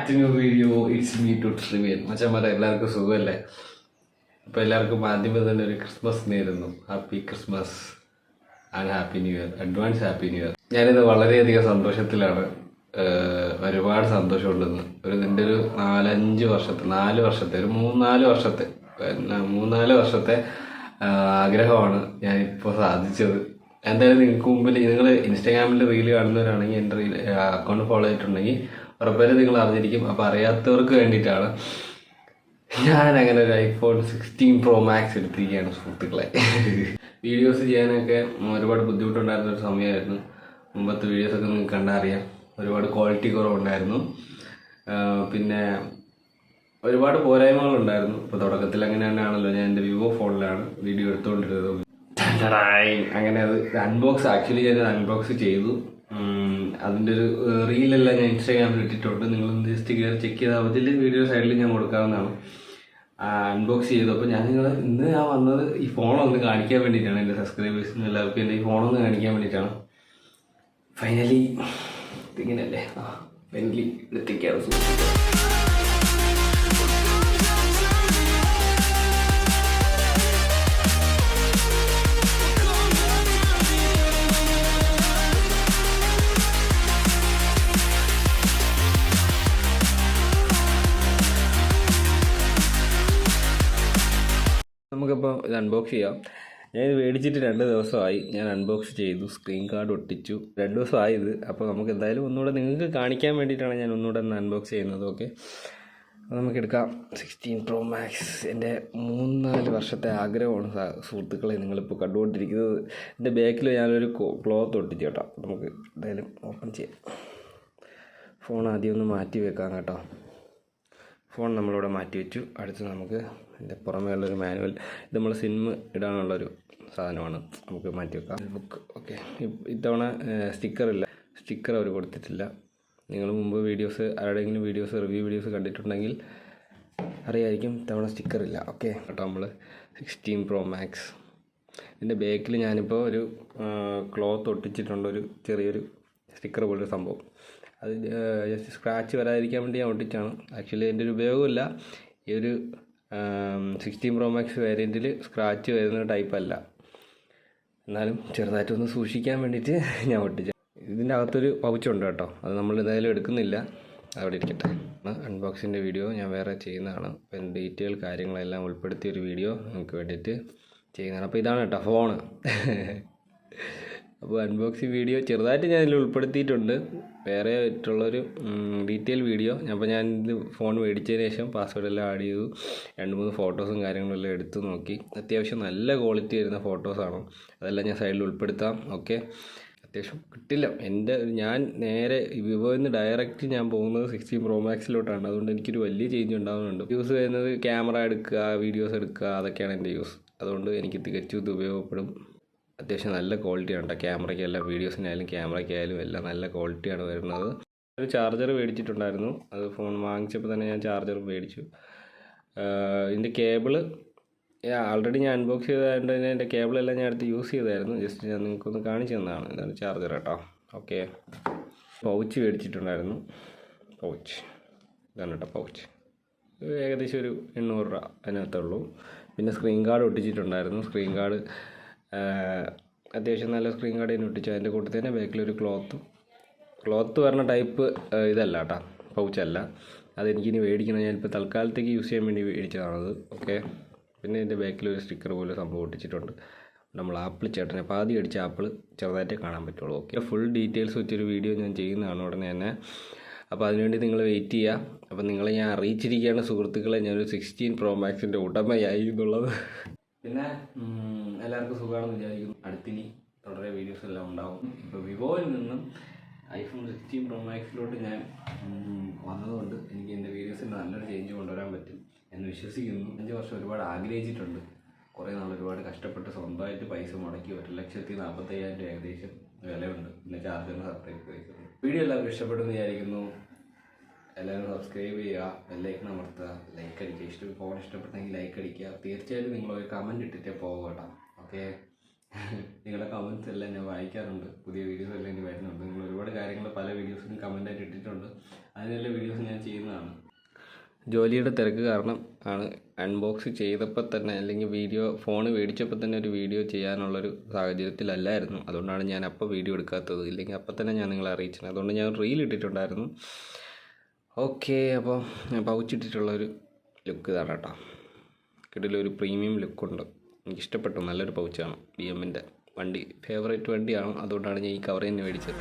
Back to new video. It's me to ട്രിവിയൻ. മച്ചന്മാരെ എല്ലാവർക്കും സുഖമല്ലേ? അപ്പോൾ എല്ലാവർക്കും ആദ്യമേ തന്നെ ഒരു ക്രിസ്മസ് നേരുന്നു. Happy Christmas and happy new year. Advance happy new year. ഞാനിത് വളരെയധികം സന്തോഷത്തിലാണ്. ഒരുപാട് സന്തോഷമുണ്ടെന്ന് എൻ്റെ ഒരു 4 വർഷത്തെ ഒരു 3-4 വർഷത്തെ ആഗ്രഹമാണ് ഞാനിപ്പോൾ സാധിച്ചത്. എന്തായാലും നിങ്ങൾക്ക് മുമ്പിൽ നിങ്ങൾ ഇൻസ്റ്റാഗ്രാമിൽ റീൽ കാണുന്നവരാണെങ്കിൽ എൻ്റെ അക്കൗണ്ട് ഫോളോ ചെയ്തിട്ടുണ്ടെങ്കിൽ ഉറപ്പായിട്ടും നിങ്ങൾ അറിഞ്ഞിരിക്കും. അപ്പോൾ അറിയാത്തവർക്ക് വേണ്ടിയിട്ടാണ് ഞാൻ അങ്ങനെ ഒരു iPhone 16 Pro Max എടുത്തിരിക്കുകയാണ് സുഹൃത്തുക്കളെ. വീഡിയോസ് ചെയ്യാനൊക്കെ ഒരുപാട് ബുദ്ധിമുട്ടുണ്ടായിരുന്ന ഒരു സമയമായിരുന്നു. മുമ്പത്തെ വീഡിയോസൊക്കെ നിങ്ങൾക്ക് കണ്ടറിയാം, ഒരുപാട് ക്വാളിറ്റി കുറവുണ്ടായിരുന്നു, പിന്നെ ഒരുപാട് പോരായ്മകളുണ്ടായിരുന്നു. ഇപ്പോൾ തുടക്കത്തിൽ അങ്ങനെ തന്നെയാണല്ലോ. ഞാൻ എൻ്റെ വിവോ ഫോണിലാണ് വീഡിയോ എടുത്തുകൊണ്ടിരുന്നത്. അങ്ങനെ അത് ആക്ച്വലി ഞാൻ അൺബോക്സ് ചെയ്തു. അതിൻ്റെ ഒരു റീലെല്ലാം ഞാൻ ഇൻസ്റ്റാഗ്രാമിൽ ഇട്ടിട്ടുണ്ട്. നിങ്ങളൊന്ന് ജസ്റ്റ് കയറി ചെക്ക് ചെയ്താൽ അതിൽ വീഡിയോ സൈഡിൽ ഞാൻ കൊടുക്കാവുന്നതാണ്. അൺബോക്സ് ചെയ്തു. അപ്പോൾ ഇന്ന് ഞാൻ വന്നത് ഈ ഫോണൊന്ന് കാണിക്കാൻ വേണ്ടിയിട്ടാണ്. എൻ്റെ സബ്സ്ക്രൈബേഴ്സിനും എല്ലാവർക്കും എൻ്റെ ഈ ഫോണൊന്ന് കാണിക്കാൻ വേണ്ടിയിട്ടാണ്. ഫൈനലി ഇങ്ങനെയല്ലേ, ഫൈനലി എത്തിക്കാറ്. നമുക്കിപ്പോൾ ഇത് അൺബോക്സ് ചെയ്യാം. ഞാനിത് മേടിച്ചിട്ട് 2 ദിവസമായി. ഞാൻ അൺബോക്സ് ചെയ്തു, സ്ക്രീൻ കാർഡ് ഒട്ടിച്ചു. 2 ദിവസമായത്. അപ്പോൾ നമുക്ക് എന്തായാലും ഒന്നുകൂടെ നിങ്ങൾക്ക് കാണിക്കാൻ വേണ്ടിയിട്ടാണ് ഞാൻ ഒന്നുകൂടെ ഒന്ന് അൺബോക്സ് ചെയ്യുന്നത്. ഓക്കെ, അപ്പോൾ നമുക്കെടുക്കാം 16 Pro Max. എൻ്റെ 3-4 വർഷത്തെ ആഗ്രഹമാണ് സുഹൃത്തുക്കളെ നിങ്ങളിപ്പോൾ കണ്ടുകൊണ്ടിരിക്കുന്നത്. എൻ്റെ ബാക്കിൽ ഞാനൊരു ക്ലോത്ത് ഒട്ടിച്ചു കേട്ടോ. നമുക്ക് എന്തായാലും ഓപ്പൺ ചെയ്യാം. ഫോൺ ആദ്യം ഒന്ന് മാറ്റി വെക്കാം കേട്ടോ. ഫോൺ നമ്മളിവിടെ മാറ്റി വെച്ചു. അടുത്ത് നമുക്ക് ഇതിൻ്റെ പുറമേ ഉള്ളൊരു മാനുവൽ, ഇത് നമ്മൾ സിം ഇടാനുള്ളൊരു സാധനമാണ്, നമുക്ക് മാറ്റി വെക്കാം. ബുക്ക്. ഓക്കെ, ഇത്തവണ സ്റ്റിക്കർ അവർ കൊടുത്തിട്ടില്ല. നിങ്ങൾ മുമ്പ് ആരുടെയെങ്കിലും റിവ്യൂ വീഡിയോസ് കണ്ടിട്ടുണ്ടെങ്കിൽ അറിയായിരിക്കും, ഇത്തവണ സ്റ്റിക്കറില്ല. ഓക്കെ കേട്ടോ, നമ്മൾ 16 Pro Max. ഇതിൻ്റെ ബാക്കിൽ ഞാനിപ്പോൾ ഒരു ക്ലോത്ത് ഒട്ടിച്ചിട്ടുണ്ട്, ഒരു ചെറിയൊരു സ്റ്റിക്കർ പോലൊരു സംഭവം. അത് ജസ്റ്റ് സ്ക്രാച്ച് വരാതിരിക്കാൻ വേണ്ടി ഞാൻ ഒട്ടിച്ചാണ്. ആക്ച്വലി എൻ്റെ ഒരു ഉപയോഗമില്ല. ഈ ഒരു 16 Pro Max വേരിയൻറ്റിൽ സ്ക്രാച്ച് വരുന്ന ടൈപ്പല്ല, എന്നാലും ചെറുതായിട്ടൊന്ന് സൂക്ഷിക്കാൻ വേണ്ടിയിട്ട് ഞാൻ ഒട്ടിച്ചു. ഇതിൻ്റെ അകത്തൊരു പൗച്ചുണ്ട് കേട്ടോ, അത് നമ്മൾ എന്തായാലും എടുക്കുന്നില്ല, അവിടെ ഇരിക്കട്ടെ. അൺബോക്സിൻ്റെ വീഡിയോ ഞാൻ വേറെ ചെയ്യുന്നതാണ്. അപ്പം ഡീറ്റെയിൽ കാര്യങ്ങളെല്ലാം ഉൾപ്പെടുത്തിയൊരു വീഡിയോ നിങ്ങൾക്ക് വേണ്ടിയിട്ട് ചെയ്യുന്നതാണ്. അപ്പോൾ ഇതാണ് കേട്ടോ ഫോണ്. അപ്പോൾ അൺബോക്സിങ് വീഡിയോ ചെറുതായിട്ട് ഞാൻ ഇതിൽ ഉൾപ്പെടുത്തിയിട്ടുണ്ട്, വേറെ ആയിട്ടുള്ളൊരു ഡീറ്റെയിൽ വീഡിയോ. അപ്പോൾ ഞാൻ ഇത് ഫോൺ മേടിച്ചതിന് ശേഷം പാസ്വേഡ് എല്ലാം ആഡ് ചെയ്തു, 2-3 ഫോട്ടോസും കാര്യങ്ങളെല്ലാം എടുത്തു നോക്കി. അത്യാവശ്യം നല്ല ക്വാളിറ്റി വരുന്ന ഫോട്ടോസാണ്, അതെല്ലാം ഞാൻ സൈഡിൽ ഉൾപ്പെടുത്താം. ഓക്കെ, അത്യാവശ്യം കിട്ടില്ല. ഞാൻ നേരെ വിവോയിൽ നിന്ന് ഡയറക്റ്റ് ഞാൻ പോകുന്നത് 16 Pro Maxലോട്ടാണ്. അതുകൊണ്ട് എനിക്കൊരു വലിയ ചേഞ്ച് ഉണ്ടാകുന്നുണ്ട്. യൂസ് ചെയ്യുന്നത് ക്യാമറ എടുക്കുക, വീഡിയോസ് എടുക്കുക, അതൊക്കെയാണ് എൻ്റെ യൂസ്. അതുകൊണ്ട് എനിക്ക് തികച്ചും ഇത് ഉപയോഗപ്പെടും. അത്യാവശ്യം നല്ല ക്വാളിറ്റിയാണ് കേട്ടോ, ക്യാമറയ്ക്കെല്ലാം, വീഡിയോസിനായാലും ക്യാമറയ്ക്കായാലും എല്ലാം നല്ല ക്വാളിറ്റിയാണ് വരുന്നത്. ഒരു ചാർജർ മേടിച്ചിട്ടുണ്ടായിരുന്നു, അത് ഫോൺ വാങ്ങിച്ചപ്പോൾ തന്നെ ഞാൻ ചാർജർ മേടിച്ചു. ഇതിൻ്റെ കേബിള് ആൾറെഡി ഞാൻ അൺബോക്സ് ചെയ്തതുകൊണ്ട് തന്നെ എൻ്റെ കേബിളെല്ലാം ഞാൻ എടുത്ത് യൂസ് ചെയ്തായിരുന്നു. ജസ്റ്റ് ഞാൻ നിങ്ങൾക്കൊന്ന് കാണിച്ചു തന്നതാണ്. ഇതാണ് ചാർജർ കേട്ടോ. ഓക്കെ, പൗച്ച് മേടിച്ചിട്ടുണ്ടായിരുന്നു. ഇതാണ് കേട്ടോ പൗച്ച്. ഏകദേശം ഒരു 800 രൂപ അതിനകത്തുള്ളൂ. പിന്നെ സ്ക്രീൻ കാർഡ് ഒട്ടിച്ചിട്ടുണ്ടായിരുന്നു. സ്ക്രീൻ കാർഡ് അത്യാവശ്യം നല്ല സ്ക്രീൻ കാർഡ് തന്നെ ഒട്ടിച്ചു. അതിൻ്റെ കൂട്ടത്തിൽ തന്നെ ബാക്കിലൊരു ക്ലോത്ത് പറഞ്ഞ ടൈപ്പ് ഇതല്ല കേട്ടോ, പൗച്ചല്ല. അതെനിക്കിനി മേടിക്കണം. ഞാനിപ്പോൾ തൽക്കാലത്തേക്ക് യൂസ് ചെയ്യാൻ വേണ്ടി മേടിച്ചതാണത്. ഓക്കെ, പിന്നെ ഇതിൻ്റെ ബാക്കിലൊരു സ്റ്റിക്കർ പോലെ സംഭവം ഒട്ടിച്ചിട്ടുണ്ട്. നമ്മൾ ആപ്പിൾ ചേട്ടനെ പാതി അടിച്ച ആപ്പിൾ ചെറുതായിട്ടേ കാണാൻ പറ്റുള്ളൂ. ഓക്കെ, ഫുൾ ഡീറ്റെയിൽസ് വെച്ചൊരു വീഡിയോ ഞാൻ ചെയ്യുന്നതാണ് ഉടനെ തന്നെ. അപ്പോൾ അതിനുവേണ്ടി നിങ്ങൾ വെയിറ്റ് ചെയ്യുക. അപ്പോൾ നിങ്ങളെ ഞാൻ അറിയിച്ചിരിക്കുകയാണ് സുഹൃത്തുക്കളെ, ഞാനൊരു 16 Pro Maxൻ്റെ ഉടമയായി എന്നുള്ളത്. പിന്നെ എല്ലാവർക്കും സുഖമാണെന്ന് വിചാരിക്കുന്നു. അടുത്തിനി തുടരെ വീഡിയോസ് എല്ലാം ഉണ്ടാവും. ഇപ്പോൾ വിവോയിൽ നിന്നും iPhone 16 Pro Maxലോട്ട് ഞാൻ വന്നതുകൊണ്ട് എനിക്ക് എൻ്റെ വീഡിയോസിൽ നല്ലൊരു ചേഞ്ച് കൊണ്ടുവരാൻ പറ്റും എന്ന് വിശ്വസിക്കുന്നു. 5 വർഷം ഒരുപാട് ആഗ്രഹിച്ചിട്ടുണ്ട്. കുറേ നാൾ ഒരുപാട് കഷ്ടപ്പെട്ട് സ്വന്തമായിട്ട് പൈസ മുടക്കി 1,45,000 രൂപ ഏകദേശം വിലയുണ്ട്. പിന്നെ ചാർജറിന് സെപ്പറേറ്റ് പൈസ. വീഡിയോ എല്ലാവർക്കും ഇഷ്ടപ്പെട്ടെന്ന് വിചാരിക്കുന്നു. എല്ലാവരും സബ്സ്ക്രൈബ് ചെയ്യുക, ബെല്ലൈക്കൺ അമർത്തുക, ലൈക്ക് അടിക്കുക. ഫോൺ ഇഷ്ടപ്പെട്ടെങ്കിൽ ലൈക്ക് അടിക്കുക. തീർച്ചയായിട്ടും നിങ്ങളൊരു കമൻറ്റ് ഇട്ടിട്ടേ പോകട്ടോ. ഓക്കെ. നിങ്ങളുടെ കമൻറ്റ്സ് എല്ലാം ഞാൻ വായിക്കാറുണ്ട്. പുതിയ വീഡിയോസ് എല്ലാം ഇനി വരുന്നുണ്ട്. നിങ്ങൾ ഒരുപാട് കാര്യങ്ങൾ പല വീഡിയോസിനും കമൻറ്റായിട്ട് ഇട്ടിട്ടുണ്ട്. അതിനെല്ലാം വീഡിയോസ് ഞാൻ ചെയ്യുന്നതാണ്. ജോലിയുടെ തിരക്ക് കാരണം ആണ് അൺബോക്സ് ചെയ്തപ്പോൾ തന്നെ, അല്ലെങ്കിൽ ഫോൺ മേടിച്ചപ്പോൾ തന്നെ ഒരു വീഡിയോ ചെയ്യാനുള്ളൊരു സാഹചര്യത്തിലല്ലായിരുന്നു. അതുകൊണ്ടാണ് ഞാൻ അപ്പോൾ വീഡിയോ എടുക്കാത്തത്. ഇല്ലെങ്കിൽ അപ്പോൾ തന്നെ ഞാൻ നിങ്ങളെ അറിയിച്ചത്. അതുകൊണ്ട് ഞാൻ റീൽ ഇട്ടിട്ടുണ്ടായിരുന്നു. ഓക്കെ, അപ്പോൾ ഞാൻ പൗച്ചിട്ടിട്ടുള്ളൊരു ലുക്ക് ഇതാണ് കേട്ടോ. കിടിലൊരു പ്രീമിയം ലുക്കുണ്ട്. എനിക്കിഷ്ടപ്പെട്ടു. നല്ലൊരു പൗച്ചാണ്. BMൻ്റെ വണ്ടി ഫേവറേറ്റ് വണ്ടിയാണ്. അതുകൊണ്ടാണ് ഞാൻ ഈ കവർ തന്നെ മേടിച്ചത്.